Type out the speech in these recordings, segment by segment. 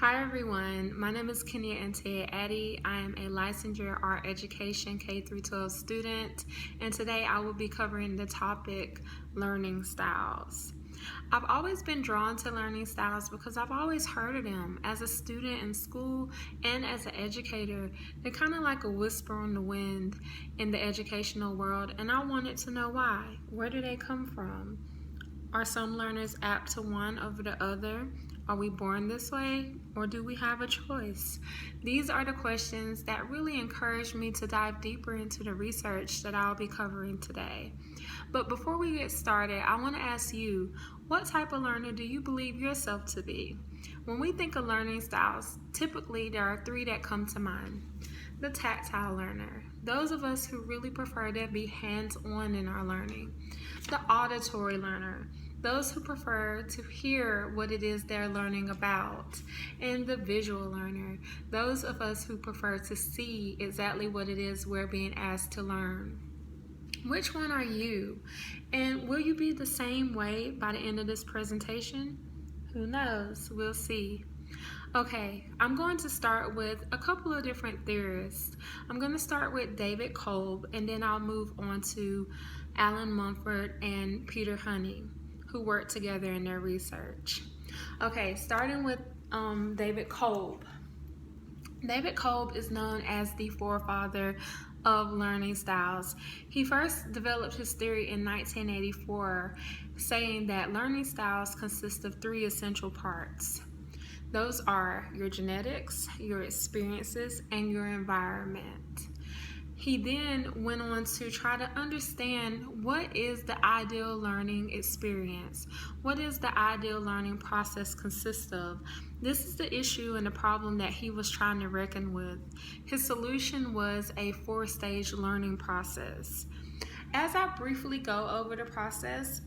Hi everyone, my name is Kenya Antea Addy. I am a licensure art education K through 12 student, and today I will be covering the topic learning styles. I've always been drawn to learning styles because I've always heard of them as a student in school and as an educator. They're kind of like a whisper on the wind in the educational world, and I wanted to know why. Where do they come from? Are some learners apt to one over the other? Are we born this way, or do we have a choice? These are the questions that really encourage me to dive deeper into the research that I'll be covering today. But before we get started, I want to ask you, what type of learner do you believe yourself to be? When we think of learning styles, typically there are three that come to mind. The tactile learner, those of us who really prefer to be hands-on in our learning. The auditory learner, those who prefer to hear what it is they're learning about. And the visual learner, those of us who prefer to see exactly what it is we're being asked to learn. Which one are you? And will you be the same way by the end of this presentation? Who knows? We'll see. Okay, I'm going to start with a couple of different theorists. I'm going to start with David Kolb, and then I'll move on to Alan Mumford and Peter Honey, who worked together in their research. Okay, starting with David Kolb. David Kolb is known as the forefather of learning styles. He first developed his theory in 1984, saying that learning styles consist of three essential parts. Those are your genetics, your experiences, and your environment. He then went on to try to understand what is the ideal learning experience. What is the ideal learning process consist of? This is the issue and the problem that he was trying to reckon with. His solution was a 4-stage learning process. As I briefly go over the process,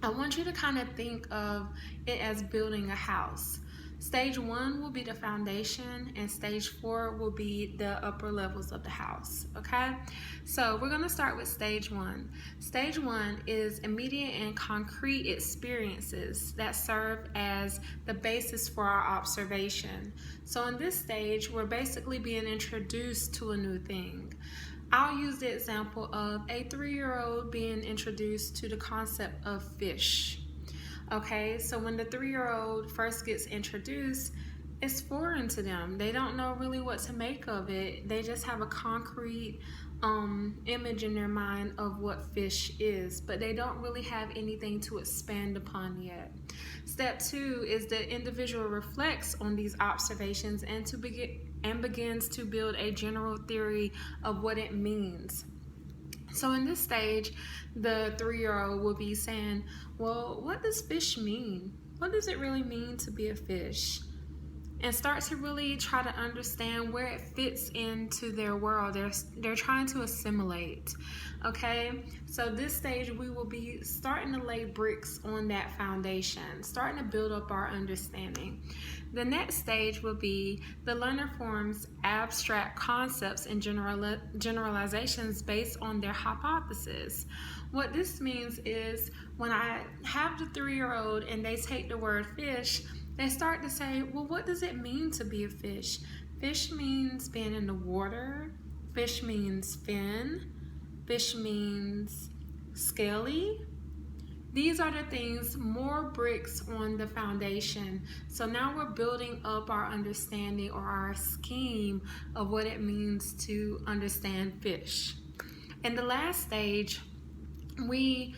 I want you to kind of think of it as building a house. Stage 1 will be the foundation, and stage 4 will be the upper levels of the house, okay? So we're gonna start with stage 1. Stage 1 is immediate and concrete experiences that serve as the basis for our observation. So in this stage, we're basically being introduced to a new thing. I'll use the example of a 3-year-old being introduced to the concept of fish. Okay, so when the 3-year-old first gets introduced, it's foreign to them. They don't know really what to make of it. They just have a concrete image in their mind of what fish is, but they don't really have anything to expand upon yet. Step 2 is the individual reflects on these observations and begins to build a general theory of what it means. So in this stage, the 3-year-old will be saying, well, what does fish mean? What does it really mean to be a fish? And start to really try to understand where it fits into their world. They're trying to assimilate, okay? So this stage, we will be starting to lay bricks on that foundation, starting to build up our understanding. The next stage will be the learner forms abstract concepts and generalizations based on their hypothesis. What this means is when I have the 3-year-old and they take the word fish, they start to say, well, what does it mean to be a fish? Fish means being in the water. Fish means fin. Fish means scaly. These are the things, more bricks on the foundation. So now we're building up our understanding or our scheme of what it means to understand fish. In the last stage, we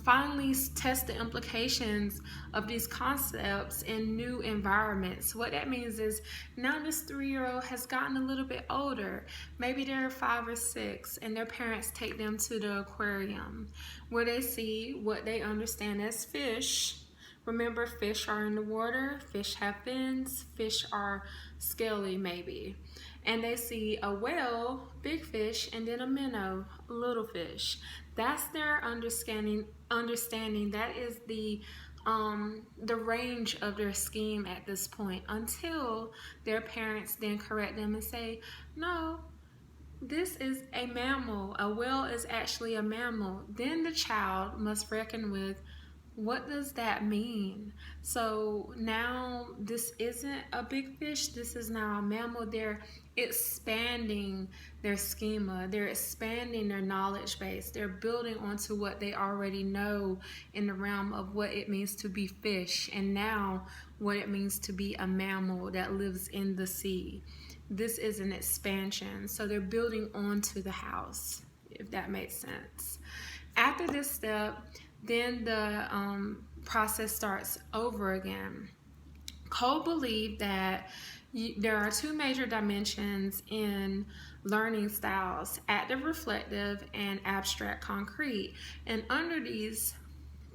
finally test the implications of these concepts in new environments. What that means is now this 3-year-old has gotten a little bit older. Maybe they're 5 or 6 and their parents take them to the aquarium where they see what they understand as fish. Remember, fish are in the water, fish have fins, fish are scaly maybe. And they see a whale, big fish, and then a minnow, little fish. That's their understanding. That is the range of their scheme at this point, until their parents then correct them and say, no, this is a mammal. A whale is actually a mammal. Then the child must reckon with, What does that mean? So now this isn't a big fish, this is now a mammal. They're expanding their schema, they're expanding their knowledge base, they're building onto what they already know in the realm of what it means to be fish, and now what it means to be a mammal that lives in the sea. This is an expansion, so they're building onto the house, if that makes sense. After this step, then the process starts over again. Cole believed that there are two major dimensions in learning styles: active reflective and abstract concrete. And under these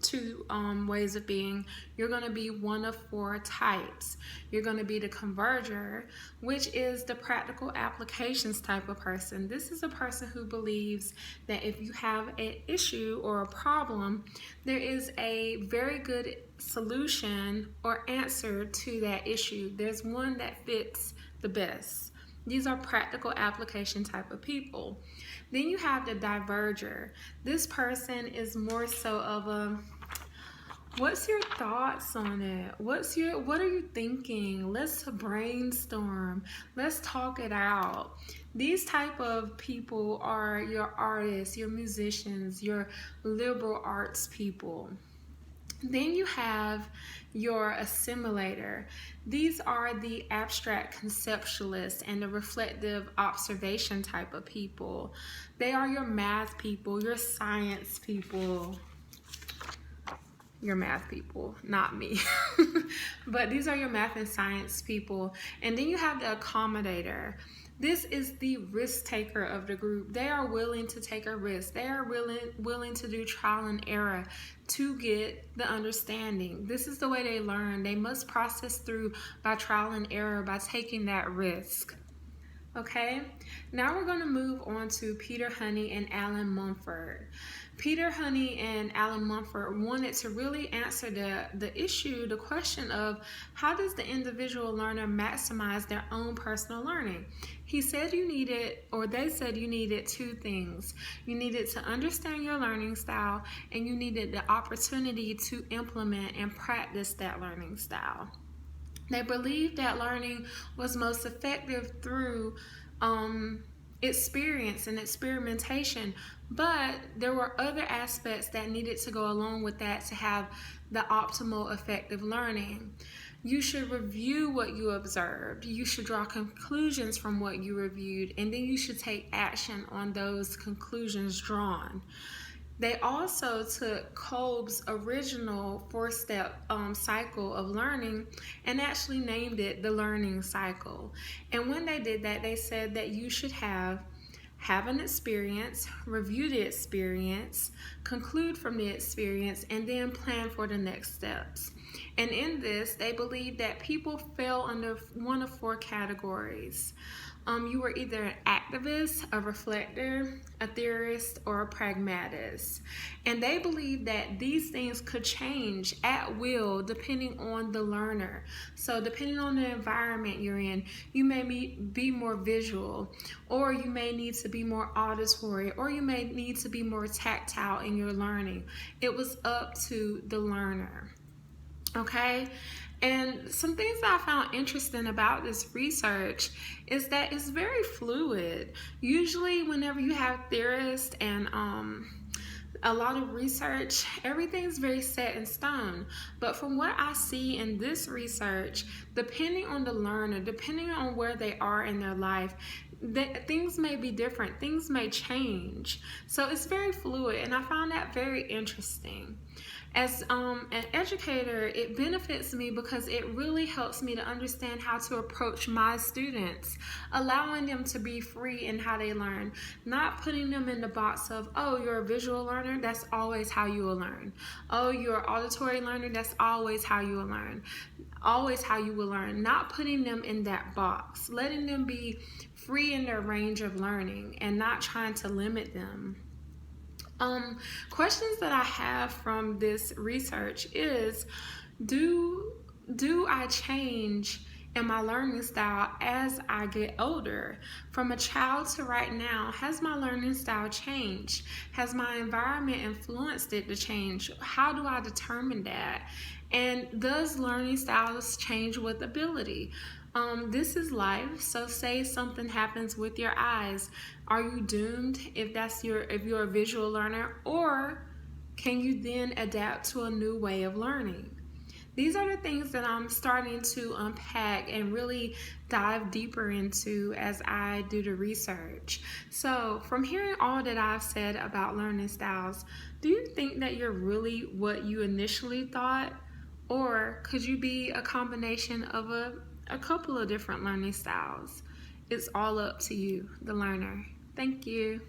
two ways of being, you're going to be one of four types. You're going to be the converger, which is the practical applications type of person. This is a person who believes that if you have an issue or a problem, there is a very good solution or answer to that issue. There's one that fits the best. These are practical application type of people. Then you have the diverger. This person is more so of a, what's your thoughts on it? What are you thinking? Let's brainstorm. Let's talk it out. These type of people are your artists, your musicians, your liberal arts people. Then you have your assimilator. These are the abstract conceptualists and the reflective observation type of people. They are your math people, your science people. Your math people, not me. But these are your math and science people. And then you have the accommodator. This is the risk taker of the group. They are willing to take a risk. They are willing to do trial and error to get the understanding. This is the way they learn. They must process through by trial and error, by taking that risk. Okay, now we're going to move on to Peter Honey and Alan Mumford. Peter Honey and Alan Mumford wanted to really answer the question of how does the individual learner maximize their own personal learning. He said you needed, or they said you needed, two things. You needed to understand your learning style, and you needed the opportunity to implement and practice that learning style. They believed that learning was most effective through experience and experimentation, but there were other aspects that needed to go along with that to have the optimal effective learning. You should review what you observed. You should draw conclusions from what you reviewed, and then you should take action on those conclusions drawn. They also took Kolb's original four-step cycle of learning and actually named it the learning cycle. And when they did that, they said that you should have an experience, review the experience, conclude from the experience, and then plan for the next steps. And in this, they believe that people fell under one of four categories. You were either an activist, a reflector, a theorist, or a pragmatist. And they believe that these things could change at will depending on the learner. So depending on the environment you're in, you may be more visual, or you may need to be more auditory, or you may need to be more tactile in your learning. It was up to the learner. Okay? And some things that I found interesting about this research is that it's very fluid. Usually whenever you have theorists and a lot of research, everything's very set in stone. But from what I see in this research, depending on the learner, depending on where they are in their life, things may be different, things may change. So it's very fluid, and I found that very interesting. As an educator, it benefits me because it really helps me to understand how to approach my students, allowing them to be free in how they learn, not putting them in the box of, oh, you're a visual learner, that's always how you will learn. Oh, you're an auditory learner, that's always how you will learn. Always how you will learn, not putting them in that box, letting them be free in their range of learning and not trying to limit them. Questions that I have from this research is, do I change and my learning style as I get older? From a child to right now, has my learning style changed? Has my environment influenced it to change? How do I determine that? And does learning styles change with ability? This is life. So say something happens with your eyes. Are you doomed if you're a visual learner, or can you then adapt to a new way of learning? These are the things that I'm starting to unpack and really dive deeper into as I do the research. So, from hearing all that I've said about learning styles, do you think that you're really what you initially thought? Or could you be a combination of a couple of different learning styles? It's all up to you, the learner. Thank you.